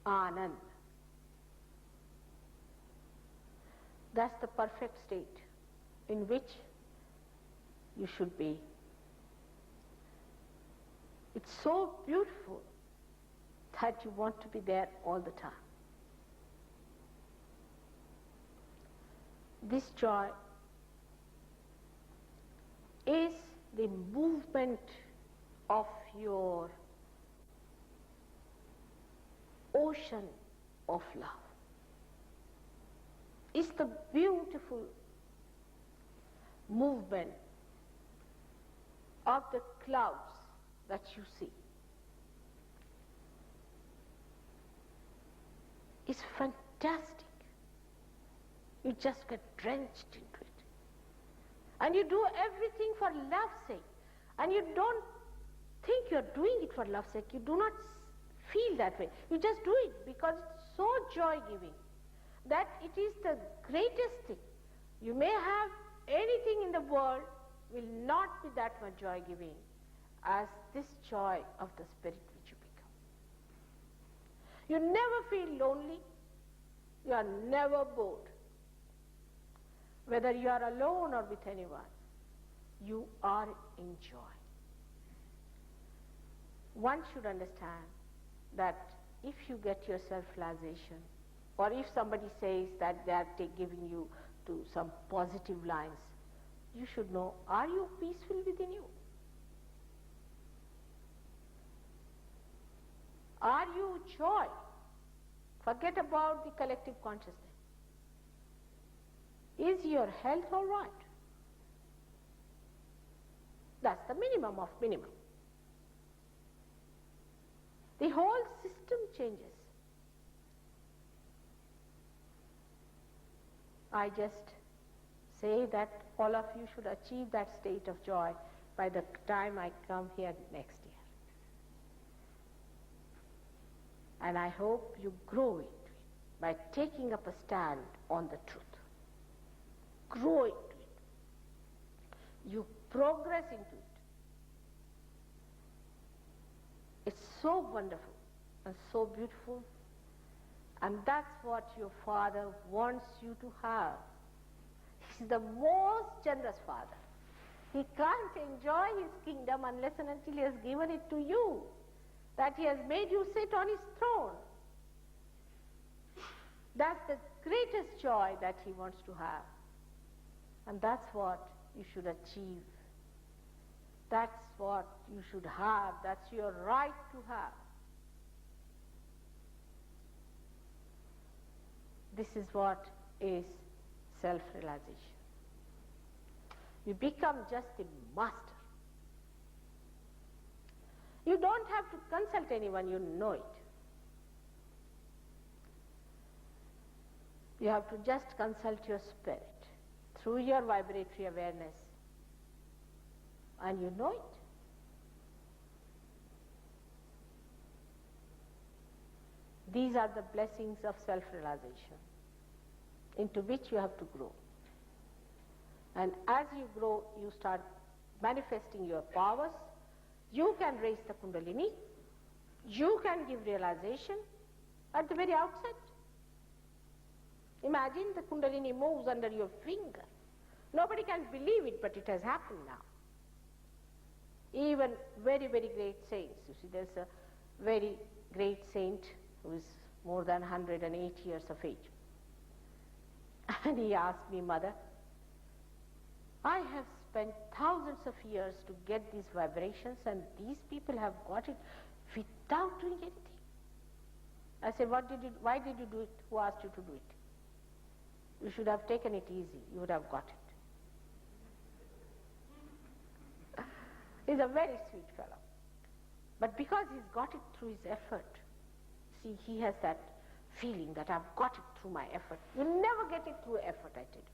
[SPEAKER 1] Anand. That's the perfect state in which you should be. It's so beautiful that you want to be there all the time. This joy is the movement of your ocean of love. It's the beautiful movement of the clouds that you see. It's fantastic. You just get drenched into it. And you do everything for love's sake. And you don't think you're doing it for love's sake. You do not feel that way. You just do it because it's so joy-giving that it is the greatest thing. You may have anything in the world, will not be that much joy-giving as this joy of the spirit which you become. You never feel lonely. You are never bored. Whether you are alone or with anyone, you are in joy. One should understand that if you get your self-realization, or if somebody says that they are giving you to some positive lines, you should know, are you peaceful within you? Are you joy? Forget about the collective consciousness. Is your health all right? That's the minimum of minimum. The whole system changes. I just say that all of you should achieve that state of joy by the time I come here next year. And I hope you grow into it by taking up a stand on the truth. Grow into it. You progress into it. It's so wonderful and so beautiful, and that's what your Father wants you to have. He's the most generous Father. He can't enjoy His kingdom unless and until He has given it to you, that He has made you sit on His throne. That's the greatest joy that He wants to have. And that's what you should achieve. That's what you should have. That's your right to have. This is what is self-realization. You become just a master. You don't have to consult anyone, you know it. You have to just consult your spirit through your vibratory awareness, and you know it. These are the blessings of self-realization into which you have to grow. And as you grow, you start manifesting your powers. You can raise the Kundalini. You can give realization at the very outset. Imagine the Kundalini moves under your finger. Nobody can believe it, but it has happened now. Even very, very great saints. You see, there's a very great saint who is more than 108 years of age. And he asked me, Mother, I have spent thousands of years to get these vibrations, and these people have got it without doing anything. I said, why did you do it? Who asked you to do it? You should have taken it easy. You would have got it. He's a very sweet fellow. But because he's got it through his effort, see, he has that feeling that I've got it through my effort. You never get it through effort, I tell you.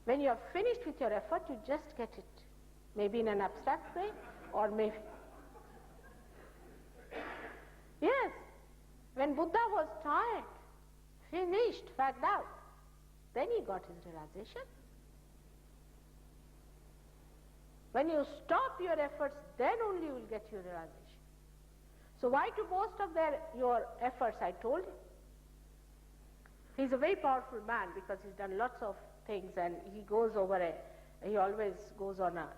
[SPEAKER 1] When you are finished with your effort, you just get it. Maybe in an abstract way, or maybe... Yes, when Buddha was tired, finished, fagged out, then he got his realization. When you stop your efforts, then only you will get your realization. So why to boast of your efforts, I told him. He's a very powerful man because he's done lots of things, and he always goes on a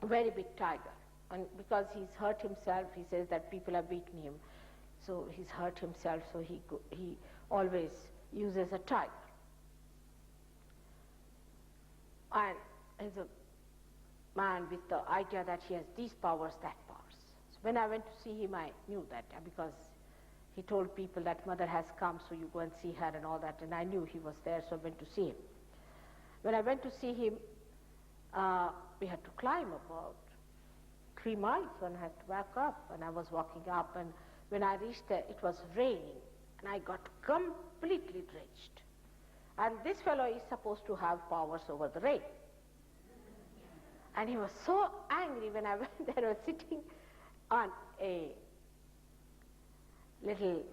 [SPEAKER 1] very big tiger. And because he's hurt himself, he says that people have beaten him. So he's hurt himself, so he always uses a tiger. And he's a man with the idea that he has these powers, that powers. So when I went to see him, I knew that because he told people that Mother has come, so you go and see her and all that, and I knew he was there, so I went to see him. When I went to see him, we had to climb about 3 miles, and I had to back up, and I was walking up, and when I reached there, it was raining, and I got completely drenched. And this fellow is supposed to have powers over the rain. And he was so angry when I went there. I was sitting on a little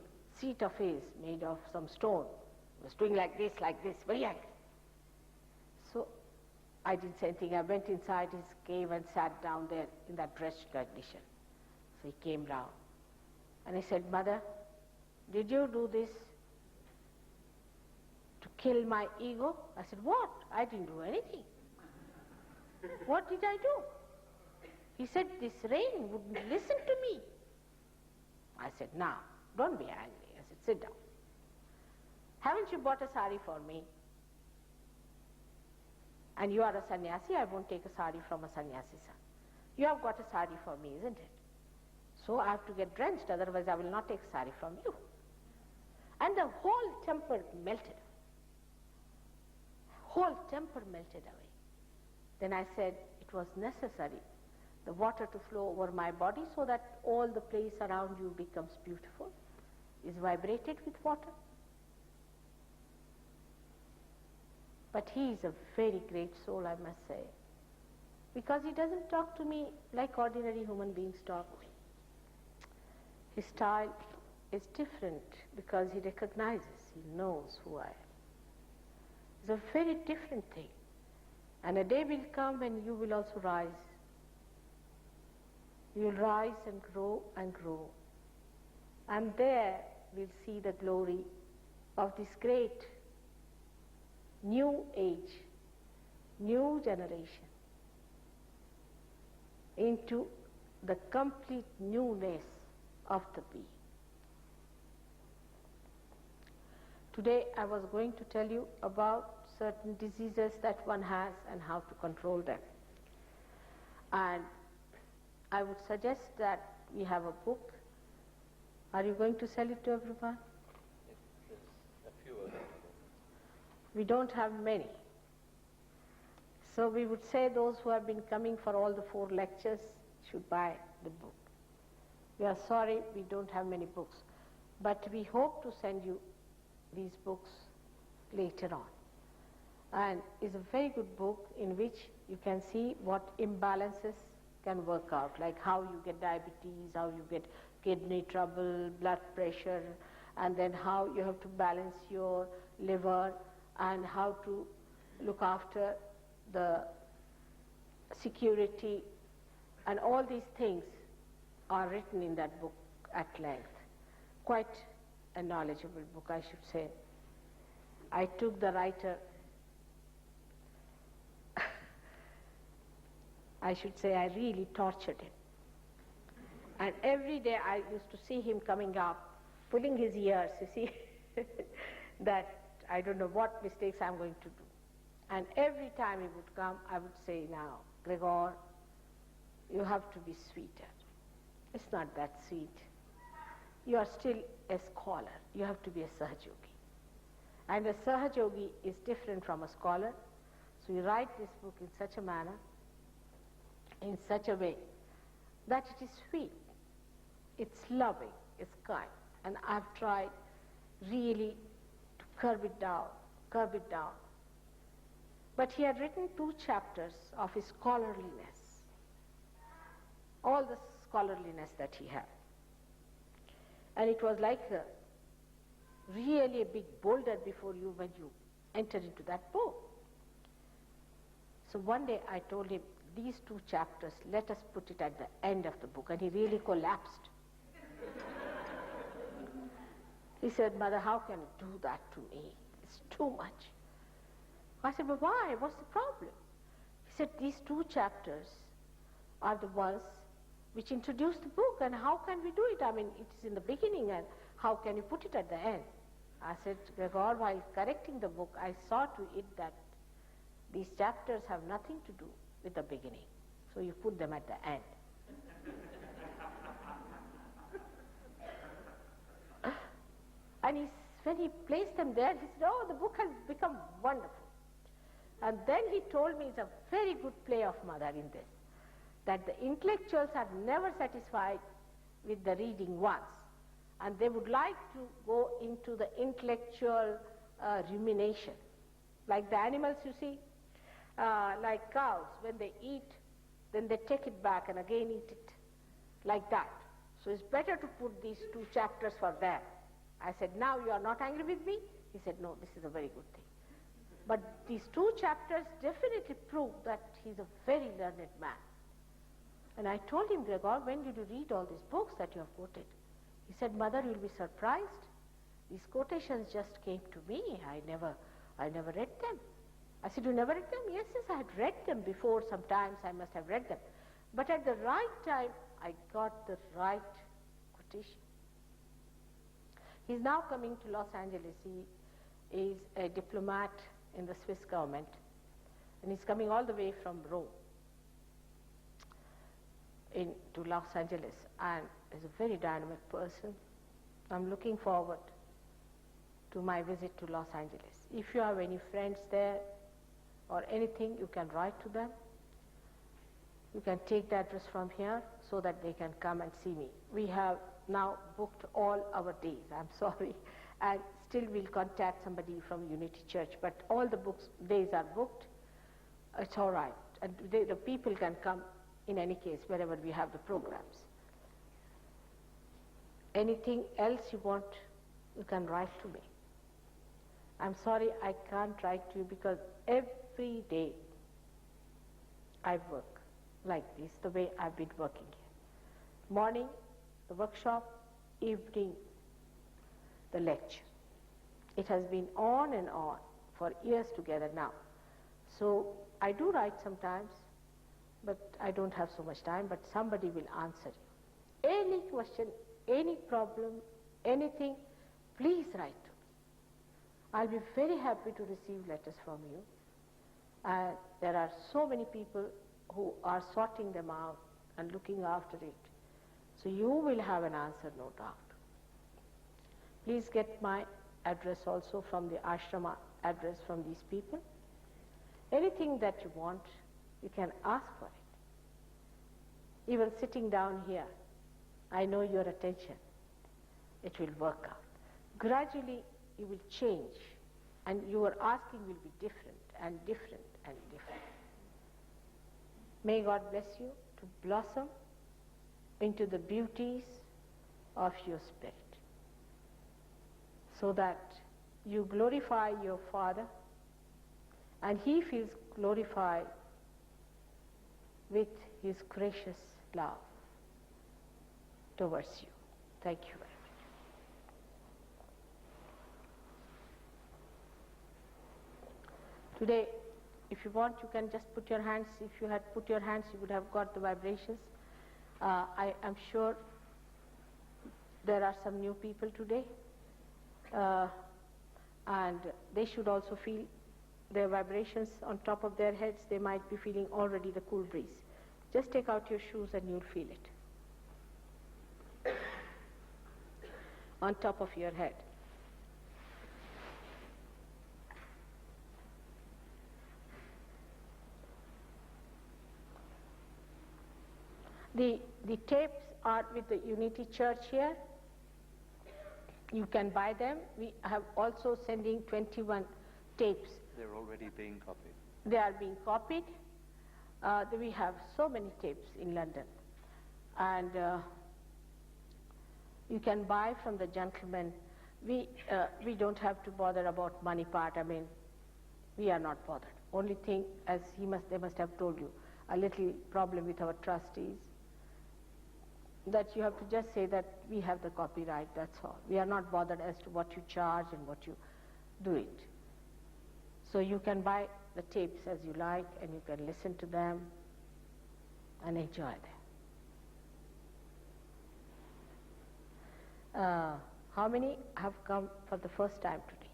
[SPEAKER 1] seat of his made of some stone. He was doing like this, very angry. So I didn't say anything. I went inside his cave and sat down there in that drenched condition. So he came round. And he said, Mother, did you do this to kill my ego? I said, what? I didn't do anything. What did I do? He said, this rain wouldn't listen to me. I said, now, don't be angry. I said, sit down. Haven't you bought a sari for me? And you are a sannyasi, I won't take a sari from a sannyasi son. You have got a sari for me, isn't it? So I have to get drenched, otherwise I will not take a sari from you. And the whole temper melted. Whole temper melted away. Then I said, it was necessary the water to flow over my body so that all the place around you becomes beautiful, is vibrated with water. But he is a very great soul, I must say, because he doesn't talk to me like ordinary human beings talk. His style is different because he recognizes, he knows who I am. It's a very different thing. And a day will come when you will also rise. You will rise and grow and grow. And there we'll see the glory of this great new age, new generation, into the complete newness of the being. Today I was going to tell you about certain diseases that one has and how to control them. And I would suggest that we have a book. Are you going to sell it to everyone?
[SPEAKER 2] There's a few of them.
[SPEAKER 1] We don't have many. So we would say those who have been coming for all the 4 lectures should buy the book. We are sorry we don't have many books, but we hope to send you these books later on. And it's a very good book in which you can see what imbalances can work out, like how you get diabetes, how you get kidney trouble, blood pressure, and then how you have to balance your liver and how to look after the security, and all these things are written in that book at length. Quite a knowledgeable book, I should say. I took the writer, I should say I really tortured him. And every day I used to see him coming up, pulling his ears, you see, that I don't know what mistakes I'm going to do. And every time he would come, I would say, now, Gregor, you have to be sweeter. It's not that sweet. You are still a scholar. You have to be a Sahajogi. And a Sahajogi is different from a scholar. So you write this book in such a manner, in such a way, that it is sweet, it's loving, it's kind. And I've tried really to curb it down. But he had written 2 chapters of his scholarliness, all the scholarliness that he had. And it was like really a big boulder before you when you enter into that book. So one day I told him, these 2 chapters, let us put it at the end of the book. And he really collapsed. He said, Mother, how can you do that to me? It's too much. I said, but why? What's the problem? He said, these 2 chapters are the ones which introduce the book, and how can we do it? I mean, it is in the beginning, and how can you put it at the end? I said, Gregor, while correcting the book, I saw to it that these chapters have nothing to do with the beginning. So you put them at the end. And when he placed them there, he said, oh, the book has become wonderful. And then he told me, it's a very good play of Mother in this, that the intellectuals are never satisfied with the reading once, and they would like to go into the intellectual rumination. Like the animals, you see, like cows, when they eat, then they take it back and again eat it, like that. So it's better to put these 2 chapters for them. I said, now you are not angry with me? He said, no, this is a very good thing. But these 2 chapters definitely prove that he's a very learned man. And I told him, Gregor, when did you read all these books that you have quoted? He said, Mother, you'll be surprised. These quotations just came to me. I never read them. I said, you never read them? Yes, I had read them before. Sometimes I must have read them. But at the right time, I got the right quotation. He's now coming to Los Angeles. He is a diplomat in the Swiss government, and he's coming all the way from Rome to Los Angeles, and is a very dynamic person. I'm looking forward to my visit to Los Angeles. If you have any friends there or anything, you can write to them. You can take the address from here so that they can come and see me. We have now booked all our days, I'm sorry, and still we'll contact somebody from Unity Church, but all the days are booked. It's all right. And the people can come in any case, wherever we have the programs. Anything else you want, you can write to me. I'm sorry I can't write to you because every day I work like this, the way I've been working here. Morning, the workshop, evening, the lecture. It has been on and on for years together now. So I do write sometimes, but I don't have so much time, but somebody will answer you. Any question, any problem, anything, please write to me. I'll be very happy to receive letters from you. There are so many people who are sorting them out and looking after it. So you will have an answer, no doubt. Please get my address also from the ashrama address from these people. Anything that you want, you can ask for it. Even sitting down here, I know your attention. It will work out. Gradually, you will change, and your asking will be different and different and different. May God bless you to blossom into the beauties of your spirit, so that you glorify your Father and He feels glorified with His gracious love towards you. Thank you very much. Today, if you want, you can just put your hands. If you had put your hands, you would have got the vibrations. I am sure there are some new people today, and they should also feel their vibrations on top of their heads. They might be feeling already the cool breeze. Just take out your shoes and you'll feel it on top of your head. The tapes are with the Unity Church here. You can buy them. We have also sending 21 tapes.
[SPEAKER 2] They're already being copied.
[SPEAKER 1] They are being copied. We have so many tapes in London. And you can buy from the gentleman. We don't have to bother about money part. I mean, we are not bothered. Only thing, as they must have told you, a little problem with our trustees, that you have to just say that we have the copyright, that's all. We are not bothered as to what you charge and what you do it. So you can buy the tapes as you like, and you can listen to them and enjoy them. How many have come for the first time today?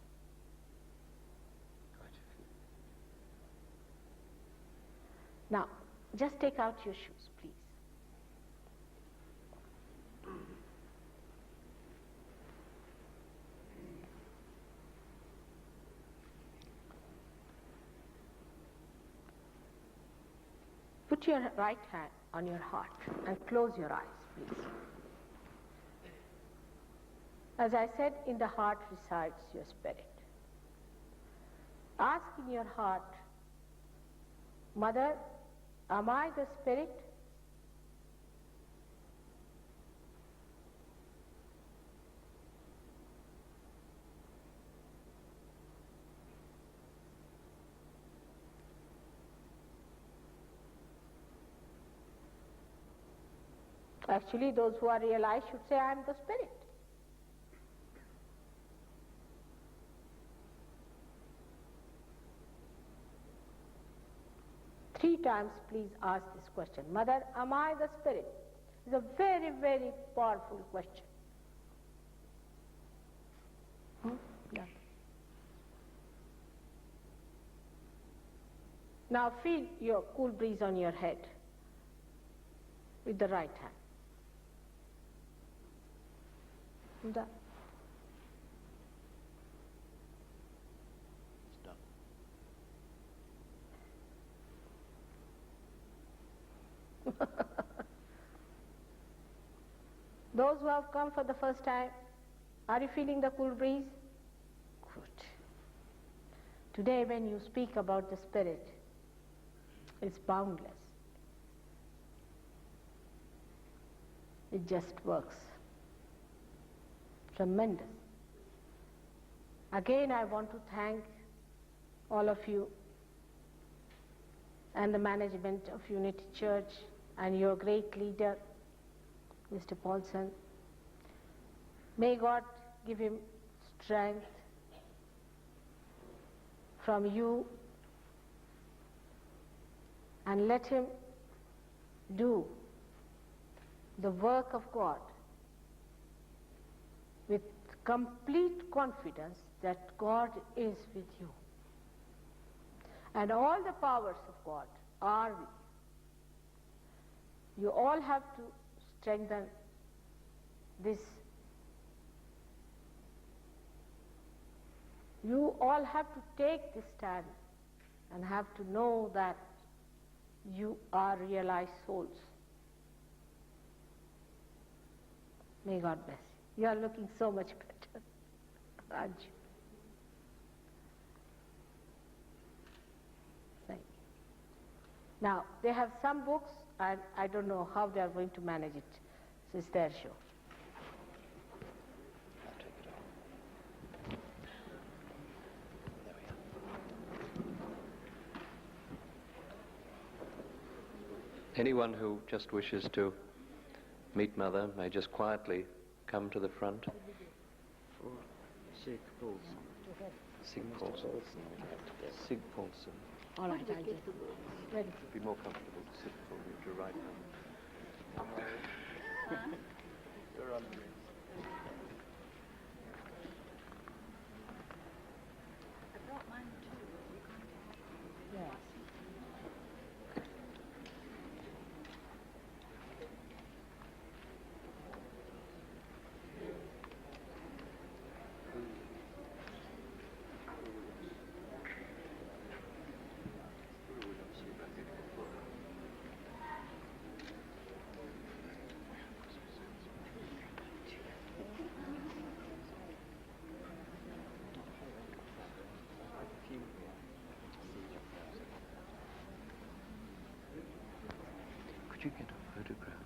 [SPEAKER 2] Quite a few.
[SPEAKER 1] Now, just take out your shoes, please. Put your right hand on your heart and close your eyes, please. As I said, in the heart resides your spirit. Ask in your heart, Mother, am I the spirit? Actually, those who are realized should say, I am the spirit. Three times, please ask this question. Mother, am I the spirit? It's a very, very powerful question. Yeah. Now feel your cool breeze on your head with the right hand. Done.
[SPEAKER 2] It's done.
[SPEAKER 1] Those who have come for the first time, are you feeling the cool breeze? Good. Today when you speak about the Spirit, it's boundless. It just works. Tremendous. Again, I want to thank all of you and the management of Unity Church and your great leader, Mr. Paulson. May God give him strength from you and let him do the work of God with complete confidence that God is with you. And all the powers of God are with you. You all have to strengthen this. You all have to take this stand and have to know that you are realized souls. May God bless you. You are looking so much better, aren't you? Thank you. Now, they have some books, and I don't know how they are going to manage it. So it's their show.
[SPEAKER 2] I'll take it off. There we are. Anyone who just wishes to meet Mother may just quietly come to the front.
[SPEAKER 3] Sig Paulsen.
[SPEAKER 2] Sig Paulsen. Sig Paulsen.
[SPEAKER 1] All right, I'll just ready.
[SPEAKER 2] Be more comfortable to sit with your right hand. You're on me.
[SPEAKER 4] I brought mine too.
[SPEAKER 1] Yes.
[SPEAKER 2] Could you get a photograph?